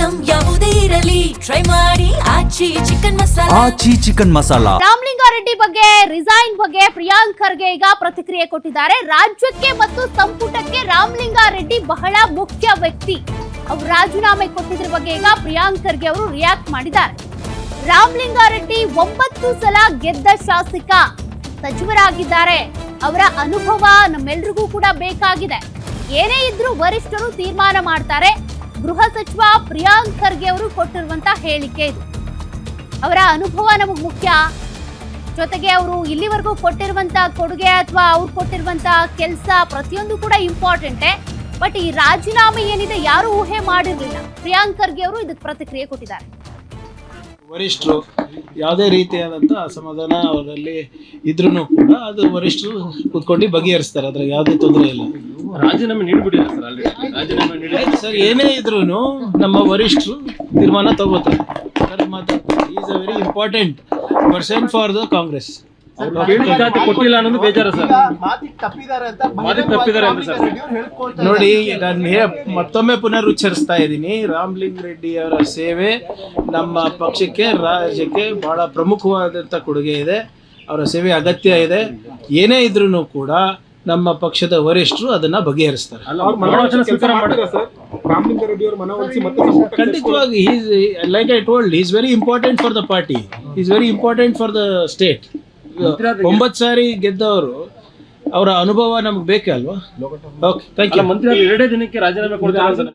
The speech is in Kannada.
ಐಟಂ ಯಾವುದೇ ಇರಲಿ ಟ್ರೈ ಮಾಡಿ ಆಚಿ ಚಿಕನ್ ಮಸಾಲಾ. ಆಚಿ ಚಿಕನ್ ಮಸಾಲಾ. ರಾಮಲಿಂಗಾರೆಡ್ಡಿ ಬಗ್ಗೆ ರಿಸೈನ್ ಬಗ್ಗೆ ಪ್ರಿಯಾಂಕ್ ಖರ್ಗೆ ಈಗ ಪ್ರತಿಕ್ರಿಯೆ ಕೊಟ್ಟಿದ್ದಾರೆ. ರಾಜ್ಯಕ್ಕೆ ಮತ್ತು ಸಂಪುಟಕ್ಕೆ ರಾಮಲಿಂಗಾರೆಡ್ಡಿ ಬಹಳ ಮುಖ್ಯ ವ್ಯಕ್ತಿ. ಅವರು ರಾಜೀನಾಮೆ ಕೊಟ್ಟಿದ್ರ ಬಗ್ಗೆ ಈಗ ಪ್ರಿಯಾಂಕ್ ಖರ್ಗೆ ಅವರು ರಿಯಾಕ್ಟ್ ಮಾಡಿದ್ದಾರೆ. ರಾಮಲಿಂಗಾರೆಡ್ಡಿ 9 ಸಲ ಗೆದ್ದ ಶಾಸಕ, ಸಚಿವರಾಗಿದ್ದಾರೆ. ಅವರ ಅನುಭವ ನಮ್ಮೆಲ್ರಿಗೂ ಕೂಡ ಬೇಕಾಗಿದೆ. ಏನೇ ಇದ್ರೂ ವರಿಷ್ಠರು ತೀರ್ಮಾನ ಮಾಡ್ತಾರೆ. ಗೃಹ ಸಚಿವ ಪ್ರಿಯಾಂಕ್ ಖರ್ಗೆ ಅವರು ಕೊಟ್ಟಿರುವಂತ ಹೇಳಿಕೆ ಇದು. ಅವರ ಅನುಭವ ನಮಗೆ ಮುಖ್ಯ, ಜೊತೆಗೆ ಅವರು ಇಲ್ಲಿವರೆಗೂ ಕೊಟ್ಟಿರುವಂತ ಕೊಡುಗೆ ಅಥವಾ ಅವ್ರು ಕೊಟ್ಟಿರುವಂತ ಕೆಲಸ ಪ್ರತಿಯೊಂದು ಕೂಡ ಇಂಪಾರ್ಟೆಂಟೇ. ಬಟ್ ಈ ರಾಜೀನಾಮೆ ಏನಿದೆ ಯಾರು ಊಹೆ ಮಾಡಿರ್ಲಿಲ್ಲ. ಪ್ರಿಯಾಂಕ್ ಖರ್ಗೆ ಅವರು ಇದಕ್ಕೆ ಪ್ರತಿಕ್ರಿಯೆ ಕೊಟ್ಟಿದ್ದಾರೆ. ವರಿಷ್ಠರು ಯಾವುದೇ ರೀತಿಯಾದಂಥ ಅಸಮಾಧಾನ ಅವರಲ್ಲಿ ಇದ್ರೂ ಕೂಡ ಅದು ವರಿಷ್ಠರು ಕೂತ್ಕೊಂಡು ಬಗೆಹರಿಸ್ತಾರೆ. ಅದ್ರಾಗ ಯಾವುದೇ ತೊಂದರೆ ಇಲ್ಲ. ರಾಜೀನಾಮೆ ನೀಡಿಬಿಟ್ಟಿದೆ ಸರ್, ಆಲ್ರೆಡಿ ರಾಜೀನಾಮೆ ನೀಡಿ ಸರ್ ಏನೇ ಇದ್ರೂ ನಮ್ಮ ವರಿಷ್ಠರು ತೀರ್ಮಾನ ತಗೋತಾರೆ. Is a very important person for the Congress. ಕೊಟ್ಟಿಲ್ಲ ಅನ್ನೋದು ಬೇಜಾರ ಸರ್. ಮಾತಿಗೆ ತಪ್ಪಿದ್ದಾರೆ ಅಂತ ಸರ್. ನೋಡಿ, ನಾನು ಮತ್ತೊಮ್ಮೆ ಪುನರುಚ್ಚರಿಸ್ತಾ ಇದ್ದೀನಿ, ರಾಮಲಿಂಗ ರೆಡ್ಡಿ ಅವರ ಸೇವೆ ನಮ್ಮ ಪಕ್ಷಕ್ಕೆ, ರಾಜ್ಯಕ್ಕೆ ಬಹಳ ಪ್ರಮುಖವಾದಂಥ ಕೊಡುಗೆ ಇದೆ. ಅವರ ಸೇವೆ ಅಗತ್ಯ ಇದೆ. ಏನೇ ಇದ್ರೂ ಕೂಡ ನಮ್ಮ ಪಕ್ಷದ ವರಿಷ್ಠರು ಅದನ್ನ ಬಗೆಹರಿಸ್ತಾರೆ. ಖಂಡಿತವಾಗಿ like I told, is very important for the party, is very important for the state. 9 ಸಾರಿ ಗೆದ್ದವರು, ಅವರ ಅನುಭವ ನಮ್ಗೆ ಬೇಕೇ ಅಲ್ವಾ? Okay, thank you. ಮಂತ್ರಿ 2 ದಿನಕ್ಕೆ ರಾಜೀನಾಮೆ ಕೊಡ್ತಾರೆ.